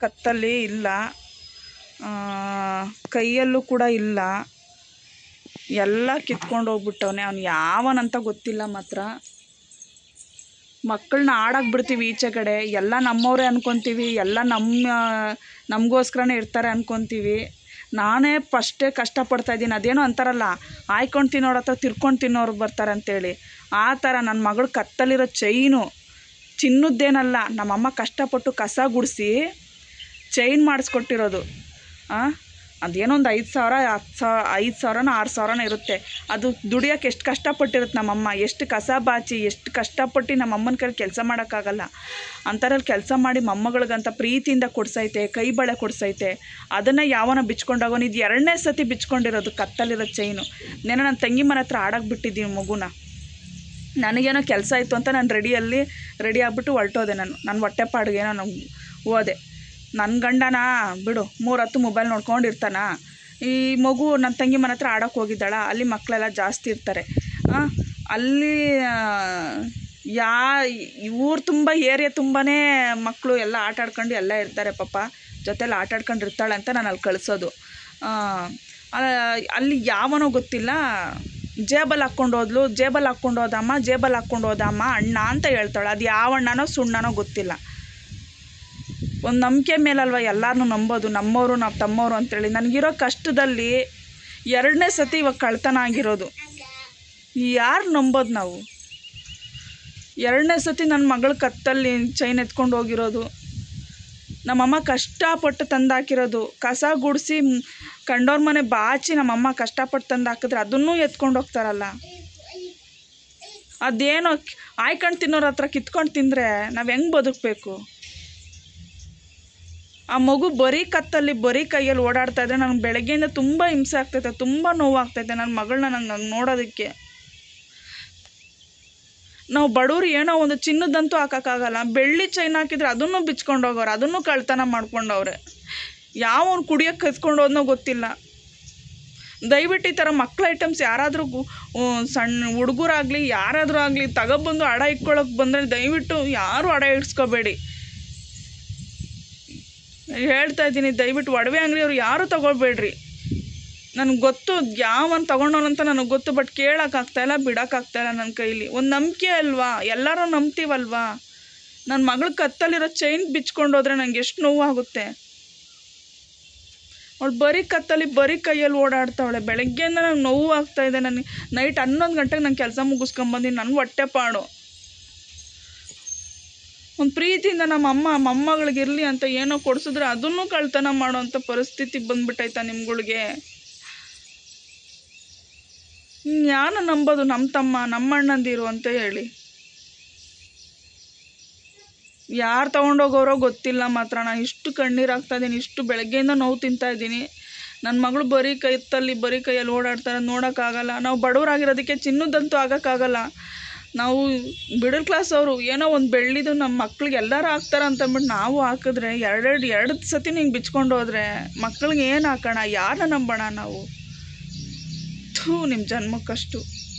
ಕತ್ತಲ್ಲಿ ಇಲ್ಲ, ಕೈಯಲ್ಲೂ ಕೂಡ ಇಲ್ಲ, ಎಲ್ಲ ಕಿತ್ಕೊಂಡು ಹೋಗ್ಬಿಟ್ಟವನೆ. ಅವ್ನು ಯಾವನಂತ ಗೊತ್ತಿಲ್ಲ. ಮಾತ್ರ ಮಕ್ಕಳನ್ನ ಆಡಕ್ಕೆ ಬಿಡ್ತೀವಿ ಈಚೆ ಕಡೆ, ಎಲ್ಲ ನಮ್ಮವರೇ ಅನ್ಕೊತೀವಿ, ಎಲ್ಲ ನಮಗೋಸ್ಕರನೇ ಇರ್ತಾರೆ ಅನ್ಕೊತೀವಿ. ನಾನೇ ಫಸ್ಟೇ ಕಷ್ಟಪಡ್ತಾಯಿದ್ದೀನಿ. ಅದೇನೋ ಅಂತಾರಲ್ಲ, ಆಯ್ಕೊಂಡು ತಿನ್ನೋರ ಹತ್ರ ತಿರ್ಕೊಂಡು ತಿನ್ನೋರು ಬರ್ತಾರೆ ಅಂತೇಳಿ, ಆ ಥರ ನನ್ನ ಮಗಳು ಕತ್ತಲಿರೋ ಚೈನು ಚಿನ್ನದ್ದೇನಲ್ಲ, ನಮ್ಮಮ್ಮ ಕಷ್ಟಪಟ್ಟು ಕಸ ಗುಡಿಸಿ ಚೈನ್ ಮಾಡಿಸ್ಕೊಟ್ಟಿರೋದು. ಅದೇನೋ ಒಂದು 5,000 5,000ನೋ 6,000ನೋ ಇರುತ್ತೆ. ಅದು ದುಡಿಯೋಕೆ ಎಷ್ಟು ಕಷ್ಟಪಟ್ಟಿರುತ್ತೆ ನಮ್ಮಮ್ಮ, ಎಷ್ಟು ಕಸ ಬಾಚಿ, ಎಷ್ಟು ಕಷ್ಟಪಟ್ಟು ನಮ್ಮಮ್ಮನ ಕೈ ಕೆಲಸ ಮಾಡೋಕ್ಕಾಗಲ್ಲ. ಅಂಥದ್ರಲ್ಲಿ ಕೆಲಸ ಮಾಡಿ ಮೊಮ್ಮಗಳಿಗಂತ ಪ್ರೀತಿಯಿಂದ ಕೊಡ್ಸೈತೆ, ಕೈ ಬಳೆ ಕೊಡ್ಸೈತೆ. ಅದನ್ನು ಯಾವನ ಬಿಚ್ಕೊಂಡಾಗೋನು. ಇದು 2ನೇ ಸತಿ ಬಿಚ್ಕೊಂಡಿರೋದು ಕತ್ತಲಿರೋ ಚೈನು. ನೆನೆ ನನ್ನ ತಂಗಿ ಮನೆ ಹತ್ರ ಆಡಕ್ಕೆ ಬಿಟ್ಟಿದ್ದೀನಿ ಮಗುನ. ನನಗೇನೋ ಕೆಲಸ ಇತ್ತು ಅಂತ ನಾನು ರೆಡಿ ಆಗಿಬಿಟ್ಟು ಹೊರಟೋದೆ. ನನ್ನ ಹೊಟ್ಟೆಪಾಡಿಗೇನೋ ನಾನು ಹೋದೆ. ನನ್ನ ಗಂಡನ ಬಿಡು, 3 ಹೊತ್ತು ಮೊಬೈಲ್ ನೋಡ್ಕೊಂಡಿರ್ತಾನ. ಈ ಮಗು ನನ್ನ ತಂಗಿ ಮನೆ ಹತ್ರ ಆಡೋಕ್ಕೆ ಹೋಗಿದ್ದಾಳ, ಅಲ್ಲಿ ಮಕ್ಕಳೆಲ್ಲ ಜಾಸ್ತಿ ಇರ್ತಾರೆ. ಅಲ್ಲಿ ಊರು ತುಂಬ, ಏರಿಯಾ ತುಂಬಾ ಮಕ್ಕಳು ಎಲ್ಲ ಆಟ ಆಡ್ಕೊಂಡು ಎಲ್ಲ ಇರ್ತಾರೆ. ಪಾಪ ಜೊತೆಲಿ ಆಟ ಆಡ್ಕೊಂಡು ಇರ್ತಾಳೆ ಅಂತ ನಾನು ಅಲ್ಲಿ ಕಳಿಸೋದು. ಅಲ್ಲಿ ಯಾವನೋ ಗೊತ್ತಿಲ್ಲ, ಜೇಬಲ್ಲಿ ಹಾಕ್ಕೊಂಡು ಹೋದಮ್ಮ ಅಣ್ಣ ಅಂತ ಹೇಳ್ತಾಳೆ. ಅದು ಯಾವ ಅಣ್ಣನೋ ಸುಣ್ಣನೋ ಗೊತ್ತಿಲ್ಲ. ಒಂದು ನಂಬಿಕೆ ಮೇಲಲ್ವ ಎಲ್ಲರನ್ನೂ ನಂಬೋದು, ನಮ್ಮವರು ನಾವು ತಮ್ಮವರು ಅಂತೇಳಿ. ನನಗಿರೋ ಕಷ್ಟದಲ್ಲಿ 2ನೇ ಸತಿ ಇವಾಗ ಕಳ್ತನ ಆಗಿರೋದು. ಯಾರು ನಂಬೋದು ನಾವು? 2ನೇ ಸತಿ ನನ್ನ ಮಗಳ ಕತ್ತಲ್ಲಿ ಚೈನ್ ಎತ್ಕೊಂಡು ಹೋಗಿರೋದು. ನಮ್ಮಮ್ಮ ಕಷ್ಟಪಟ್ಟು ತಂದಾಕಿರೋದು. ಕಸ ಗುಡಿಸಿ ಕಂಡೋರ ಮನೆ ಬಾಚಿ ನಮ್ಮಮ್ಮ ಕಷ್ಟಪಟ್ಟು ತಂದು ಹಾಕಿದ್ರೆ ಅದನ್ನೂ ಎತ್ಕೊಂಡು ಹೋಗ್ತಾರಲ್ಲ. ಅದೇನೋ ಆಯ್ಕೊಂಡು ತಿನ್ನೋರ ಹತ್ರ ಕಿತ್ಕೊಂಡು ತಿಂದರೆ ನಾವು ಹೆಂಗೆ ಬದುಕಬೇಕು? ಆ ಮಗು ಬರೀ ಕತ್ತಲ್ಲಿ ಬರೀ ಕೈಯಲ್ಲಿ ಓಡಾಡ್ತಾಯಿದ್ರೆ ನನಗೆ ಬೆಳಗ್ಗೆಯಿಂದ ತುಂಬ ಹಿಂಸೆ ಆಗ್ತೈತೆ, ತುಂಬ ನೋವಾಗ್ತೈತೆ ನನ್ನ ಮಗಳನ್ನ ನಂಗೆ ನೋಡೋದಕ್ಕೆ. ನಾವು ಬಡವ್ರು ಏನೋ ಒಂದು ಚಿನ್ನದಂತೂ ಹಾಕೋಕ್ಕಾಗಲ್ಲ, ಬೆಳ್ಳಿ ಚೈನ್ ಹಾಕಿದ್ರೆ ಅದನ್ನು ಬಿಚ್ಕೊಂಡು ಹೋಗೋರು, ಅದನ್ನು ಕಳ್ತನ ಮಾಡ್ಕೊಂಡವ್ರೆ. ಯಾವನು ಕುಡಿಯೋಕ್ಕೆ ಕತ್ಕೊಂಡು ಹೋದ್ನೋ ಗೊತ್ತಿಲ್ಲ. ದಯವಿಟ್ಟು ಈ ಥರ ಮಕ್ಳ ಐಟಮ್ಸ್ ಯಾರಾದರೂ ಸಣ್ಣ ಹುಡುಗರಾಗಲಿ ಯಾರಾದರೂ ಆಗಲಿ ತಗೊಬಂದು ಅಡ ಇಟ್ಕೊಳ್ಳೋಕೆ ಬಂದರೆ ದಯವಿಟ್ಟು ಯಾರೂ ಅಡ ಇಡ್ಸ್ಕೋಬೇಡಿ. ಹೇಳ್ತಾ ಇದ್ದೀನಿ, ದಯವಿಟ್ಟು ಒಡವೆ ಅಂಗಡಿಯವ್ರು ಯಾರೂ ತೊಗೊಳ್ಬೇಡ್ರಿ. ನನಗೆ ಗೊತ್ತು ಯಾವನ್ ತೊಗೊಂಡವನಂತ ನನಗೆ ಗೊತ್ತು, ಬಟ್ ಕೇಳೋಕ್ಕಾಗ್ತಾಯಿಲ್ಲ, ಬಿಡೋಕ್ಕಾಗ್ತಾಯಿಲ್ಲ ನನ್ನ ಕೈಲಿ. ಒಂದು ನಂಬಿಕೆ ಅಲ್ವಾ, ಎಲ್ಲರೂ ನಂಬ್ತೀವಲ್ವಾ. ನನ್ನ ಮಗಳ ಕತ್ತಲಿರೋ ಚೈನ್ ಬಿಚ್ಕೊಂಡೋದ್ರೆ ನನಗೆ ಎಷ್ಟು ನೋವಾಗುತ್ತೆ. ಅವಳು ಬರೀ ಕತ್ತಲ್ಲಿ ಬರೀ ಕೈಯಲ್ಲಿ ಓಡಾಡ್ತಾವಳೆ. ಬೆಳಗ್ಗೆಯಿಂದ ನಂಗೆ ನೋವು ಆಗ್ತಾಯಿದೆ. ನನಗೆ ನೈಟ್ 11 ಗಂಟೆಗೆ ನಾನು ಕೆಲಸ ಮುಗಿಸ್ಕೊಂಬಂದಿನಿ. ನನ್ನ ಹೊಟ್ಟೆಪಾಡು. ಒಂದು ಪ್ರೀತಿಯಿಂದ ನಮ್ಮ ಮೊಮ್ಮಗಳಿಗಿರಲಿ ಅಂತ ಏನೋ ಕೊಡಿಸಿದ್ರೆ ಅದನ್ನು ಕಳ್ತನ ಮಾಡೋವಂಥ ಪರಿಸ್ಥಿತಿ ಬಂದ್ಬಿಟ್ಟೈತ ನಿಮ್ಗಳಿಗೆ. ಯಾರು ನಂಬೋದು? ನಮ್ಮ ತಮ್ಮ, ನಮ್ಮ ಅಣ್ಣಂದಿರು ಅಂತ ಹೇಳಿ. ಯಾರು ತೊಗೊಂಡೋಗೋರೋ ಗೊತ್ತಿಲ್ಲ. ಮಾತ್ರ ನಾನು ಇಷ್ಟು ಕಣ್ಣೀರಾಗ್ತಾಯಿದ್ದೀನಿ, ಇಷ್ಟು ಬೆಳಗ್ಗೆಯಿಂದ ನೋವು ತಿಂತಾಯಿದ್ದೀನಿ. ನನ್ನ ಮಗಳು ಬರೀ ಕೈಯಲ್ಲಿ ಓಡಾಡ್ತಾರೆ, ನೋಡೋಕ್ಕಾಗಲ್ಲ. ನಾವು ಬಡವರಾಗಿರೋದಕ್ಕೆ ಚಿನ್ನದಂತೂ ಆಗೋಕ್ಕಾಗಲ್ಲ. ನಾವು ಮಿಡಲ್ ಕ್ಲಾಸ್ ಅವರು ಏನೋ ಒಂದು ಬೆಳ್ಳಿದು ನಮ್ಮ ಮಕ್ಳಿಗೆ ಎಲ್ಲರೂ ಹಾಕ್ತಾರೆ ಅಂತಂದ್ಬಿಟ್ಟು ನಾವು ಹಾಕಿದ್ರೆ 2 ಸತಿ ನಿಂಗೆ ಬಿಚ್ಕೊಂಡು ಹೋದ್ರೆ ಮಕ್ಳಿಗೆ ಏನು ಹಾಕೋಣ? ಯಾರನ್ನ ನಂಬೋಣ ನಾವು? ಥೂ, ನಿಮ್ಮ ಜನ್ಮಕ್ಕಷ್ಟು.